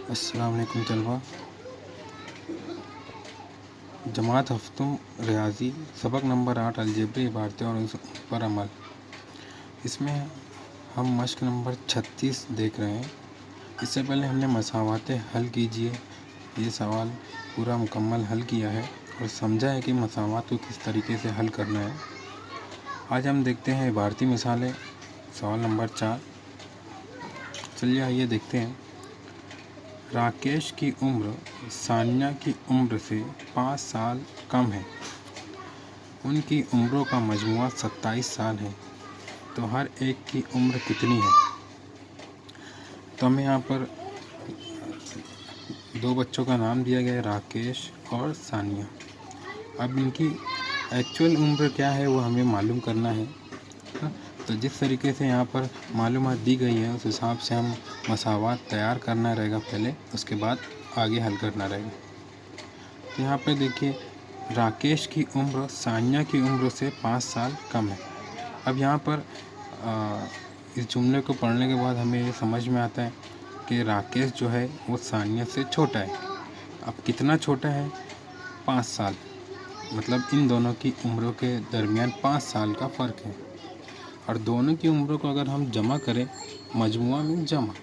अस्सलाम वालेकुम तलबा। जमात हफ्तुम रियाजी सबक नंबर 8 अलजेब्री इबारतें और उस पर अमल। इसमें हम मश्क नंबर 36 देख रहे हैं। इससे पहले हमने मसावातें हल कीजिए ये सवाल पूरा मुकम्मल हल किया है और समझा है कि मसावात को किस तरीके से हल करना है। आज हम देखते हैं इबारती मिसालें। सवाल नंबर 4। चलिए आइए देखते हैं। राकेश की उम्र सानिया की उम्र से 5 साल कम है। उनकी उम्रों का मजमुआ 27 साल है, तो हर एक की उम्र कितनी है? तो हमें यहाँ पर दो बच्चों का नाम दिया गया है, राकेश और सानिया। अब इनकी एक्चुअल उम्र क्या है वो हमें मालूम करना है। तो जिस तरीके से यहाँ पर मालूमात दी गई है उस हिसाब से हम मसावात तैयार करना रहेगा पहले, उसके बाद आगे हल करना रहेगा। तो यहाँ पर देखिए, राकेश की उम्र सानिया की उम्र से 5 साल कम है। अब यहाँ पर इस जुमले को पढ़ने के बाद हमें ये समझ में आता है कि राकेश जो है वो सानिया से छोटा है। अब कितना छोटा है? 5 साल। मतलब इन दोनों की उम्रों के दरमियान 5 साल का फ़र्क है। और दोनों की उम्रों को अगर हम जमा करें, मजमुआ में जमा,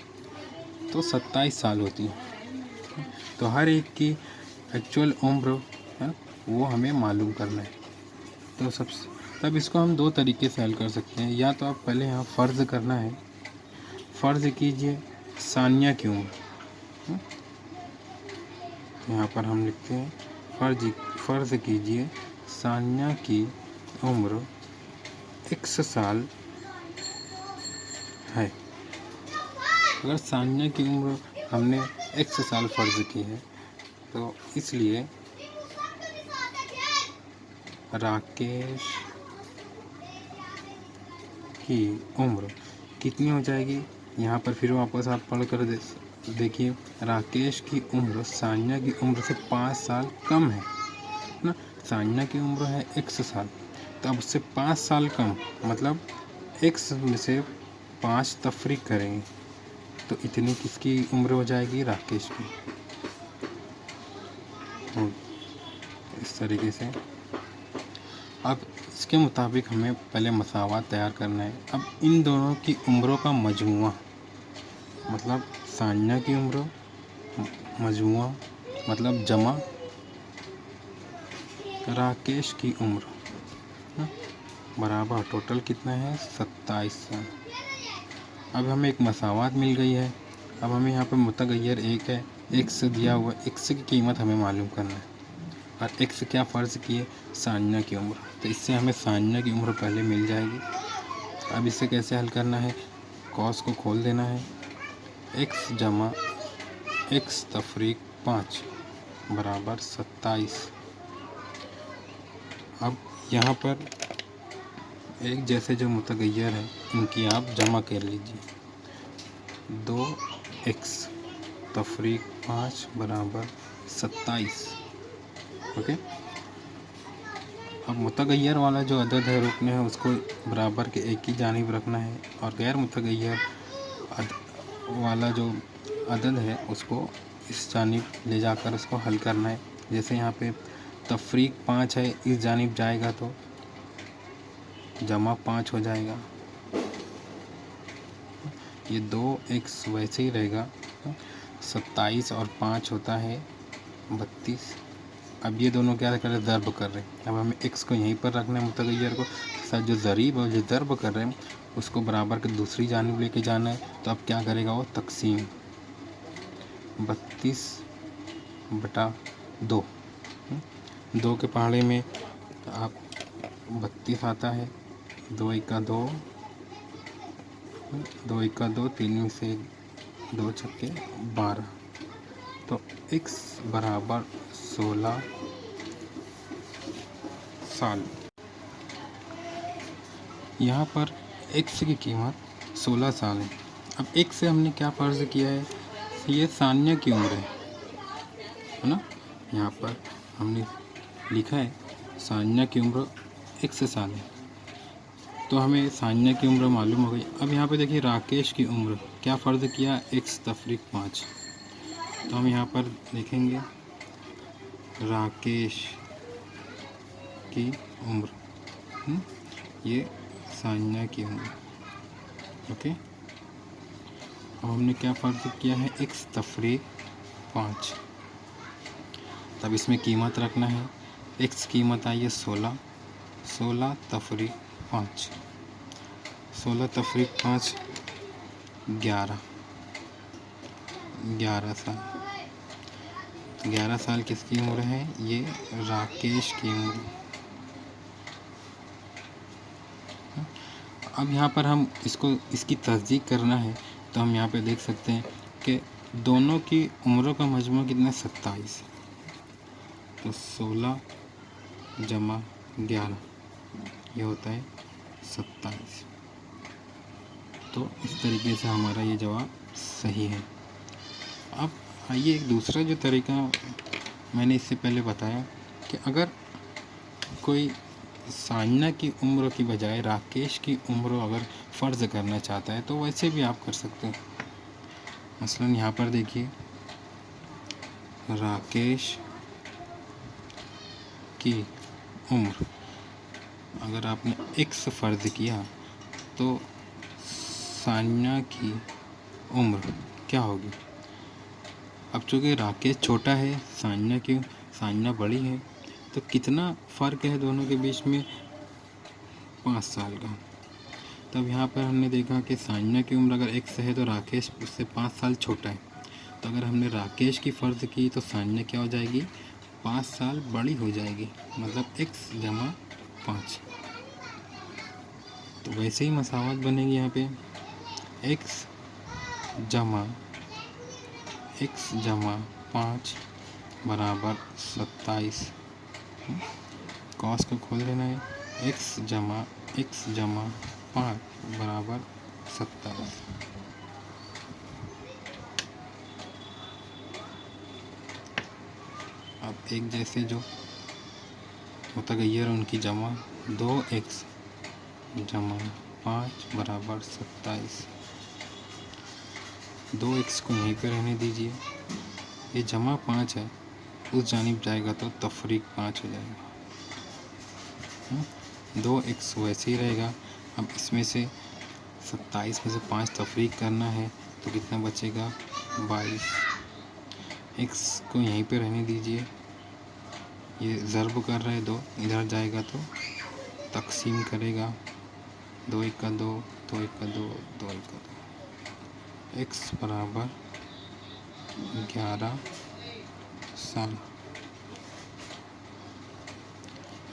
तो 27 साल होती है। तो हर एक की एक्चुअल उम्र है वो हमें मालूम करना है। तो तब इसको हम दो तरीके से हल कर सकते हैं। या तो आप पहले यहाँ फ़र्ज़ करना है। फ़र्ज़ कीजिए सानिया की उम्र। यहाँ पर हम लिखते हैं फ़र्ज़ कीजिए सानिया की उम्र x साल है। अगर सानिया की उम्र हमने x साल फ़र्ज़ की है तो इसलिए राकेश की उम्र कितनी हो जाएगी? यहाँ पर फिर वापस आप पढ़ कर देखिए, राकेश की उम्र सानिया की उम्र से 5 साल कम है ना। सानिया की उम्र है x साल, तो अब उससे 5 साल कम, मतलब x में से 5 तफरीक करेंगे तो इतनी किसकी उम्र हो जाएगी? राकेश की। इस तरीके से अब इसके मुताबिक हमें पहले मसावात तैयार करना है। अब इन दोनों की उम्रों का मजमुआ, मतलब सानिया की उम्र मजमुआ मतलब जमा राकेश की उम्र बराबर टोटल कितना है? 27 साल। अब हमें एक मसावात मिल गई है। अब हमें यहाँ पर मुतगय्यर एक है, x दिया हुआ, x की कीमत हमें मालूम करना है। और x क्या फ़र्ज़ किए? सानिया की उम्र। तो इससे हमें सानिया की उम्र पहले मिल जाएगी। अब इसे कैसे हल करना है? कॉस को खोल देना है। x जमा x तफरीक 5 बराबर 27। अब यहाँ पर एक जैसे जो मुतगय्यर है इनकी आप जमा कर लीजिए। 2x तफरीक 5 बराबर 27। ओके। अब मुतगय्यर वाला जो अदद है रुकने है उसको बराबर के एक ही जानिब रखना है, और गैर मुतगय्यर वाला जो अदद है उसको इस जानिब ले जाकर उसको हल करना है। जैसे यहाँ पे तफरीक 5 है, इस जानिब जाएगा तो जमा 5 हो जाएगा। ये 2x वैसे ही रहेगा। 27 और 5 होता है 32। अब ये दोनों क्या कर रहे हैं? ज़र्ब कर रहे हैं। अब हमें x को यहीं पर रखना है, मुतगय्यर को साथ जो ज़रीब और जो ज़र्ब कर रहे हैं उसको बराबर के दूसरी जानिब लेके जाना है। तो अब क्या करेगा वो? तकसीम 32/2। 2 के पहाड़े में आप 32 आता है। 2 एका 2, 2 एका 2, 3 में से 2 छक्के 12। तो x बराबर 16 साल। यहाँ पर x की कीमत 16 साल है। अब x से हमने क्या फ़र्ज़ किया है? ये सानिया की उम्र है ना। यहाँ पर हमने लिखा है सानिया की उम्र x साल है, तो हमें सानिया की उम्र मालूम हो गई। अब यहाँ पे देखिए राकेश की उम्र क्या फ़र्ज़ किया? x तफरीक 5। तो हम यहाँ पर लिखेंगे राकेश की उम्र, ये सान्या की उम्र। ओके, अब हमने क्या फ़र्ज़ किया है, x तफरीक 5। तब इसमें कीमत रखना है, x कीमत आई है 16, 16 तफरीक 5, 16 तफरीक 5 11, 11 साल। 11 साल किसकी उम्र है, ये राकेश की उम्र। अब यहाँ पर हम इसकी तस्दीक करना है, तो हम यहाँ पे देख सकते हैं कि दोनों की उम्रों का मजमू कितना, 27। तो 16 जमा 11 ये होता है 27। तो इस तरीके से हमारा ये जवाब सही है। अब आइए एक दूसरा जो तरीका मैंने इससे पहले बताया कि अगर कोई सान्या की उम्र की बजाय राकेश की उम्र अगर फ़र्ज़ करना चाहता है तो वैसे भी आप कर सकते हैं। मसलन यहाँ पर देखिए, राकेश की उम्र अगर आपने x फ़र्ज़ किया तो सान्या की उम्र क्या होगी। अब चूँकि राकेश छोटा है, सान्या बड़ी है, तो कितना फ़र्क है दोनों के बीच में, 5 साल का। तब यहाँ पर हमने देखा कि सान्या की उम्र अगर x है तो राकेश उससे 5 साल छोटा है। तो अगर हमने राकेश की फ़र्ज़ की तो सान्या क्या हो जाएगी, 5 साल बड़ी हो जाएगी, मतलब x जमा 5। तो वैसे ही मसावत बनेगी यहाँ पे, x जमा 5 बराबर 27। कॉस को खोल देना है, x जमा 5 बराबर 27। अब एक जैसे जो मुतगय्यर उनकी जमा, 2x जमा 5 बराबर 27। 2x को यहीं पे रहने दीजिए, ये जमा 5 है, उस जानिब जाएगा तो तफरीक 5 हो जाएगा। 2x वैसे ही रहेगा। अब इसमें से 27 में से 5 तफरीक करना है तो कितना बचेगा, 22। x को यहीं पे रहने दीजिए, ये ज़र्ब कर रहा है 2, इधर जाएगा तो तकसीम करेगा, 2 1 का 2, 2 1 का 2, 2 1 का 2। x बराबर 11 साल।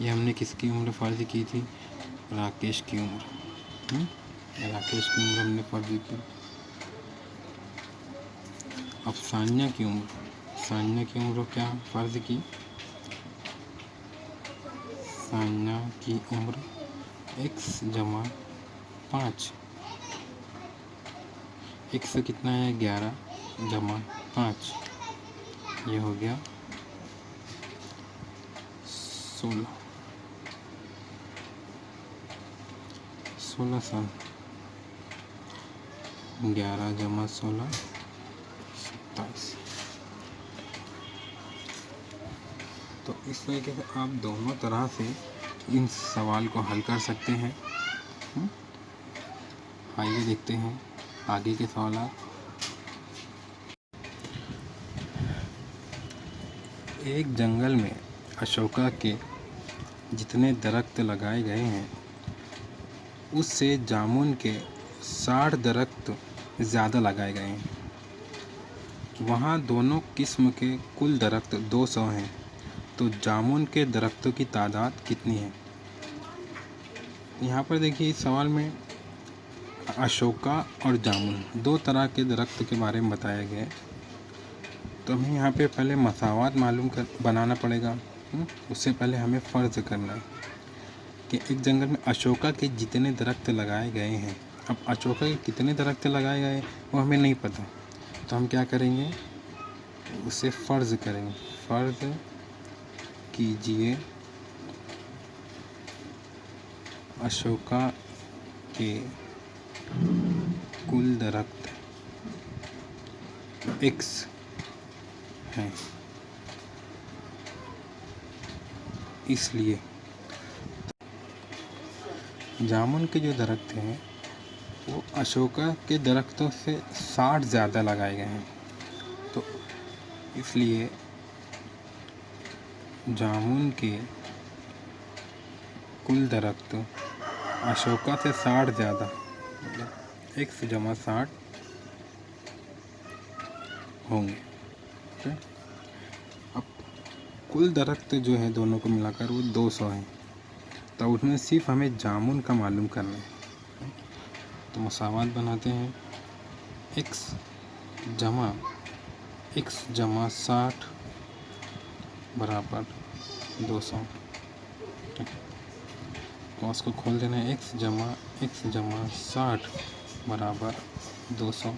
ये हमने किसकी उम्र फ़र्ज़ की थी, राकेश की उम्र। राकेश की उम्र हमने फ़र्ज़ की। अब सान्या की उम्र क्या फ़र्ज़ की, सान्या की उम्र x जमा 5, x कितना है, 11 जमा 5, ये हो गया 16 साल। 11 जमा 16 27। तो इस तरीके से आप दोनों तरह से इन सवाल को हल कर सकते हैं। आइए देखते हैं आगे के सवाल। एक जंगल में अशोका के जितने दरख्त लगाए गए हैं उससे जामुन के 60 दरख्त ज़्यादा लगाए गए हैं। वहाँ दोनों किस्म के कुल दरख्त 200 हैं, तो जामुन के दरख्तों की तादाद कितनी है। यहाँ पर देखिए इस सवाल में अशोका और जामुन 2 तरह के दरख्त के बारे में बताया गया है। तो हमें यहाँ पे पहले मसावात बनाना पड़ेगा। उससे पहले हमें फ़र्ज़ करना है कि एक जंगल में अशोका के जितने दरख्त लगाए गए हैं। अब अशोका के कितने दरख्त लगाए गए वो हमें नहीं पता, तो हम क्या करेंगे, उसे फ़र्ज़ करेंगे। फ़र्ज़ कीजिए अशोका के कुल दरख्त x हैं, इसलिए जामुन के जो दरख्त हैं वो अशोका के दरख्तों से 60 ज़्यादा लगाए गए हैं। तो इसलिए जामुन के कुल दरख्त अशोका से 60 ज़्यादा, मतलब 1 + 60 होंगे। ठीक है? अब कुल दरख्त जो है दोनों को मिलाकर वो 200 हैं। तो उसमें सिर्फ हमें जामुन का मालूम करना है। तो मसावात बनाते हैं, x जमा 60 बराबर 200। तो उसको खोल देना है, x जमा 60 बराबर 200।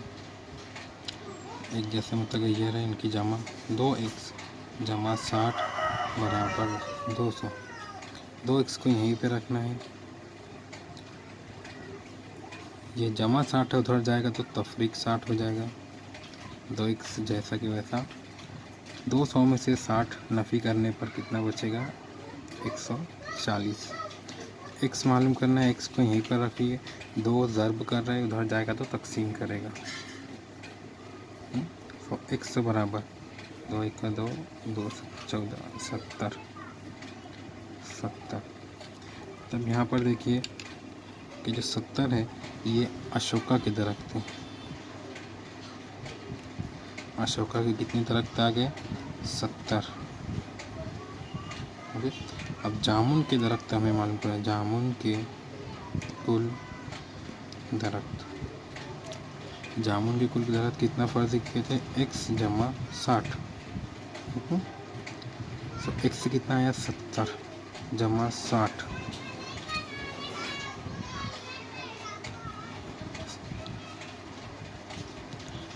एक जैसे मतलब ये रहे इनकी जमा, 2x जमा 60 बराबर 200। 2x को यहीं पे रखना है, ये जमा 60 है, उधर जाएगा तो तफरीक 60 हो जाएगा। 2x जैसा कि वैसा। 200 में से 60 नफ़ी करने पर कितना बचेगा? 140। x मालूम करना है, x को यहीं पर रखिए। 2 ज़र्ब कर रहे हैं, उधर जाएगा तो तकसीम करेगा। तो x बराबर 2 × 2 2 14 70। तब यहाँ पर देखिए कि जो 70 है ये अशोका के दरख्त हैं। अशोका के कितने दरख्त आ गए? 70। ओके। अब जामुन के दरख्त हमें मालूम करना है। जामुन के कुल दरख्त, जामुन के कुल दरख्त कितना फ़र्ज किए थे? x जमा 60। तो x कितना आया? 70 जमा 60।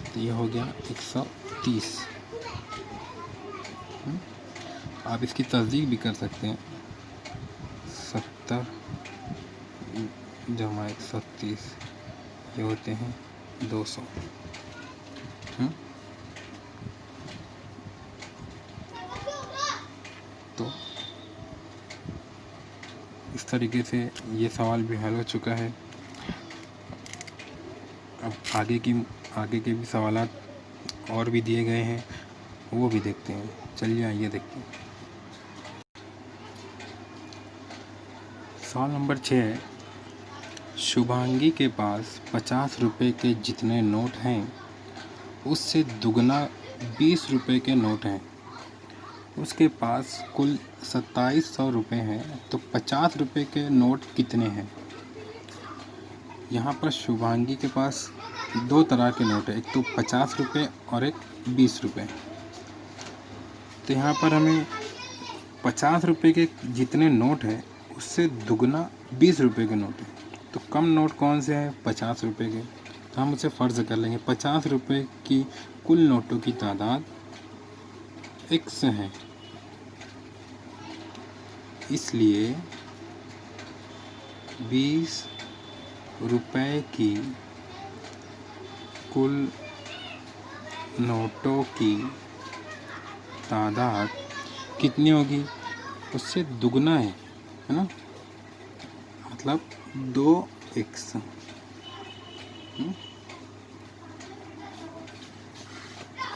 तो ये हो गया 130। आप इसकी तस्दीक भी कर सकते हैं, 70 जमा 130 ये होते हैं 200। तो इस तरीके से ये सवाल भी हल हो चुका है। अब आगे के भी सवालात और भी दिए गए हैं, वो भी देखते हैं। चलिए आइए देखते हैं। सवाल नंबर 6 है, शुभांगी के पास 50 रुपये के जितने नोट हैं उससे दुगना 20 रुपये के नोट हैं। उसके पास कुल 2700 रुपये हैं, तो 50 रुपये के नोट कितने हैं? यहाँ पर शुभांगी के पास 2 तरह के नोट है, एक तो 50 रुपये और एक 20 रुपये। तो यहाँ पर हमें 50 रुपये के जितने नोट हैं उससे दुगना 20 रुपये के नोट है। तो कम नोट कौन से हैं? 50 रुपये के। तो हम उसे फ़र्ज़ कर लेंगे 50 रुपये की कुल नोटों की तादाद x है, इसलिए 20 रुपये की कुल नोटों की तादाद कितनी होगी? उससे दुगना है ना, मतलब 2x।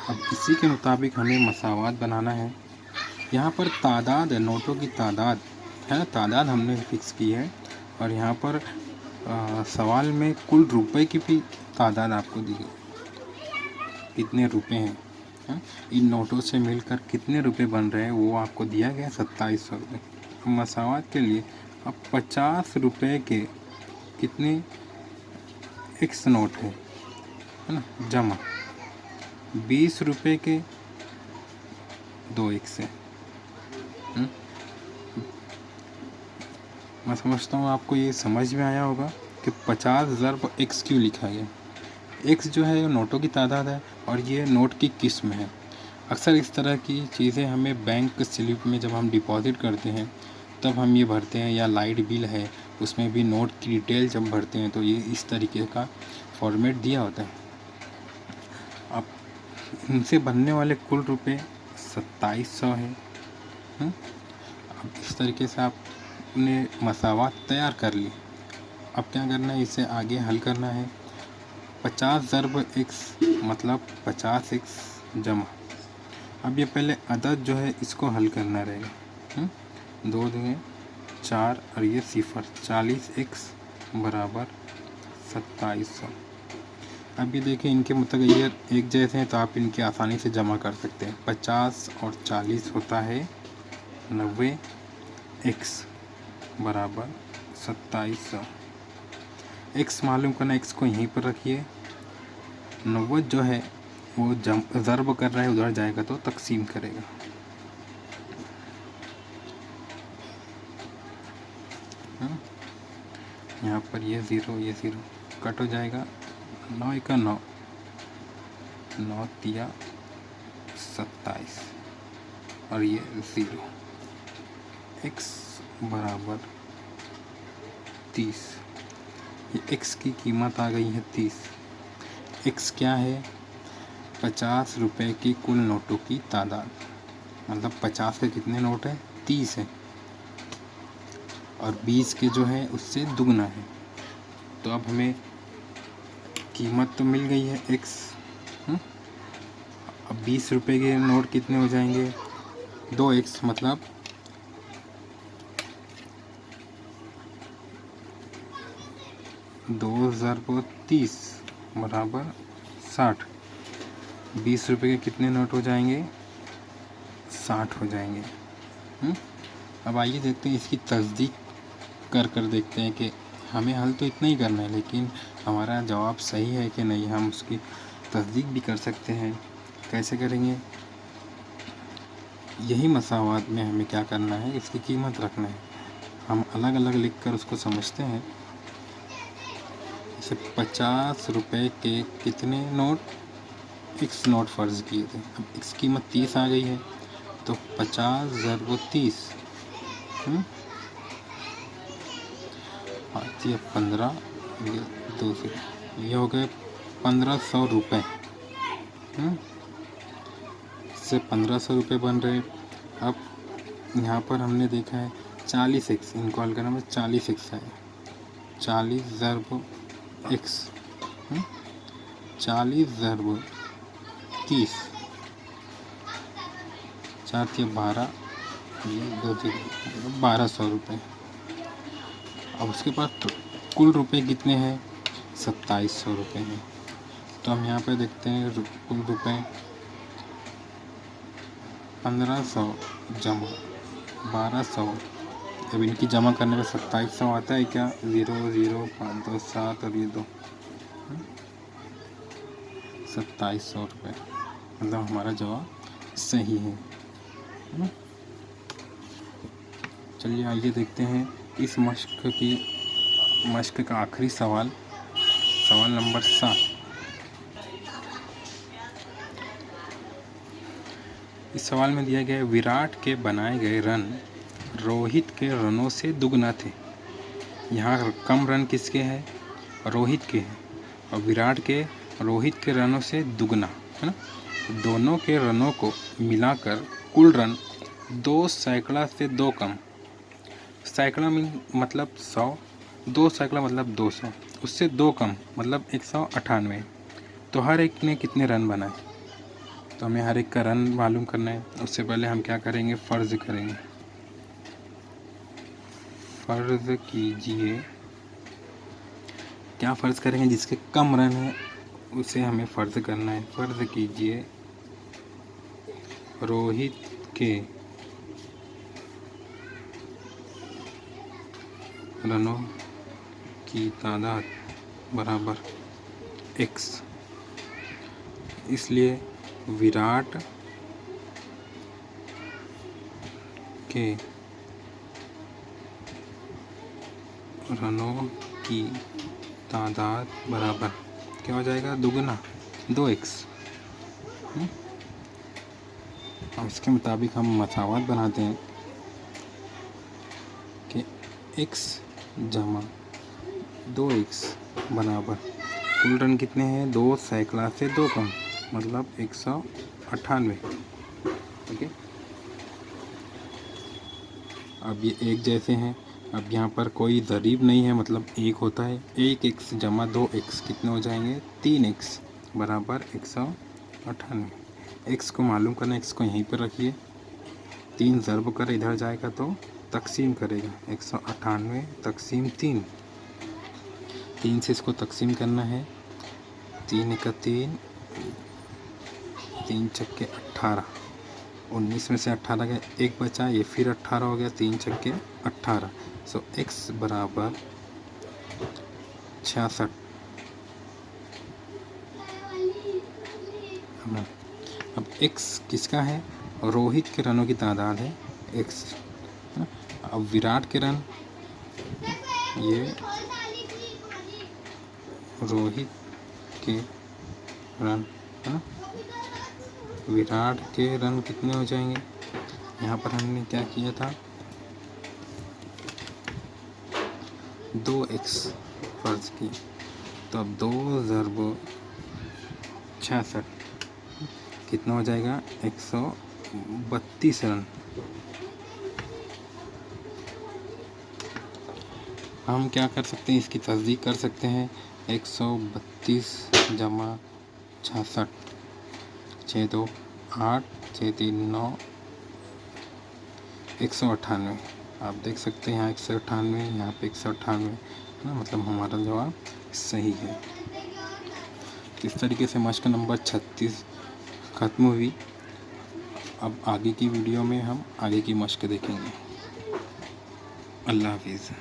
अब इसी के मुताबिक हमें मसावात बनाना है। यहाँ पर तादाद है, नोटों की तादाद है ना, तादाद हमने फिक्स की है। और यहाँ पर सवाल में कुल रुपए की भी तादाद आपको दी गई, कितने रुपए हैं, है? इन नोटों से मिलकर कितने रुपए बन रहे हैं वो आपको दिया गया 2700 रुपये। मसावात के लिए अब 50 रुपये के कितने x नोट है ना, जमा 20 रुपये के 2x है। मैं समझता हूँ आपको ये समझ में आया होगा कि 50 ज़र्ब x क्यों लिखा गया। x जो है नोटों की तादाद है और ये नोट की किस्म है। अक्सर इस तरह की चीज़ें हमें बैंक स्लिप में जब हम डिपॉज़िट करते हैं तब हम ये भरते हैं, या लाइट बिल है उसमें भी नोट की डिटेल जब भरते हैं तो ये इस तरीके का फॉर्मेट दिया होता है। अब इनसे बनने वाले कुल रुपए 2700 है। अब इस तरीके से आपने मसावात तैयार कर ली। अब क्या करना है, इसे आगे हल करना है। 50 ज़रब x मतलब 50x जमा। अब ये पहले अदद जो है इसको हल करना रहेगा। 2 दूनी 4 और ये 0, 40x बराबर 2700। अब ये देखिए इनके मुतगय्यर एक जैसे हैं तो आप इनकी आसानी से जमा कर सकते हैं। 50 और 40 होता है 90x बराबर 2700। x मालूम करना, x को यहीं पर रखिए। 90 जो है वो ज़रब कर रहा है, उधर जाएगा तो तकसीम करेगा। यहाँ पर ये 0 कट हो जाएगा। 9 का 9, 9 तिया 27 और ये 0। x बराबर 30। ये x की कीमत आ गई है 30। x क्या है, 50 रुपए की कुल नोटों की तादाद। मतलब 50 के कितने नोट हैं, 30 है, और 20 के जो है उससे दुगना है। तो अब हमें कीमत तो मिल गई है x। अब 20 रुपए के नोट कितने हो जाएंगे, 2x मतलब 2 ज़रब 30 बराबर 60। 20 रुपए के कितने नोट हो जाएंगे, 60 हो जाएंगे। अब आइए देखते हैं, इसकी तस्दीक कर देखते हैं कि हमें हल तो इतना ही करना है, लेकिन हमारा जवाब सही है कि नहीं। हम उसकी तस्दीक भी कर सकते हैं। कैसे करेंगे, यही मसावात में हमें क्या करना है, इसकी कीमत रखना है। हम अलग अलग लिख कर उसको समझते हैं। जैसे 50 रुपए के कितने नोट, x नोट फ़र्ज़ किए थे। अब x कीमत 30 आ गई है, तो 50 ज़रब 30 ये 15, ये 2 ये हो गए 1500 रुपये। इससे 1500 रुपये बन रहे। अब यहाँ पर हमने देखा है 40x, इनको हल करने में 40x है। 40 ज़रब x 40 ज़रब 30, 4 या 12, ये 2 1200 रुपये। अब उसके पास तो कुल रुपए कितने हैं, 2700 रुपये हैं। तो हम यहाँ पे देखते हैं कुल रुपए 1500 जमा 1200। अब इनकी जमा करने में 2700 आता है क्या, 0 0 5 2 7 और ये 2, 2700 रुपये। मतलब हमारा जवाब सही है। चलिए आइए देखते हैं इस मश्क का आखिरी सवाल, सवाल नंबर 7। इस सवाल में दिया गया है, विराट के बनाए गए रन रोहित के रनों से दुगना थे। यहाँ कम रन किसके हैं, रोहित के हैं, और विराट के रोहित के रनों से दुगना है ना। दोनों के रनों को मिलाकर कुल रन 2 सैकड़ा से 2 कम। सैकड़ा मतलब 100, 2 सैकड़ा मतलब 200, उससे 2 कम मतलब 198। तो हर एक ने कितने रन बनाए, तो हमें हर एक का रन मालूम करना है। उससे पहले हम क्या करेंगे, फ़र्ज़ करेंगे। फ़र्ज़ कीजिए, क्या फ़र्ज़ करेंगे, जिसके कम रन है उसे हमें फ़र्ज़ करना है। फ़र्ज़ कीजिए रोहित के रनों की तादाद बराबर x। इसलिए विराट के रनों की तादाद बराबर क्या हो जाएगा, दुगना 2x। अब इसके मुताबिक हम मसावत बनाते हैं कि x जमा 2x बराबर कुल रन कितने हैं, 2 सैकड़ा से 2 कम मतलब 198। ठीक है। अब ये एक जैसे हैं। अब यहाँ पर कोई ज़रीब नहीं है, मतलब एक होता है। 1x जमा 2x कितने हो जाएंगे? 3x बराबर 198। x को मालूम करना, x को यहीं पर रखिए। 3 ज़र्ब कर इधर जाएगा तो तकसीम करेगा। 198 तकसीम 3। 3 से इसको तकसीम करना है। 3 एक 3, 3 छक्के 18। 19 में से 18 का 1 बचा, ये फिर 18 हो गया। 3 छक्के 18। सो x बराबर 66। अब x किसका है? रोहित के रनों की तादाद है x। अब विराट के रन, ये रोहित के रन है ना। विराट के रन कितने हो जाएंगे? यहाँ पर हमने क्या किया था? 2x फर्ज की, तो अब 2 ज़र्ब 66 कितना हो जाएगा? 132 रन। हम क्या कर सकते हैं? इसकी तस्दीक कर सकते हैं। 132 जमा 66, 6 2 8, 6 3 9, 198। आप देख सकते हैं यहाँ 198, यहाँ पे 198 है ना, मतलब हमारा जवाब सही है। इस तरीके से मश्क नंबर 36 ख़त्म हुई। अब आगे की वीडियो में हम आगे की मश्क देखेंगे। अल्लाह हाफिज़।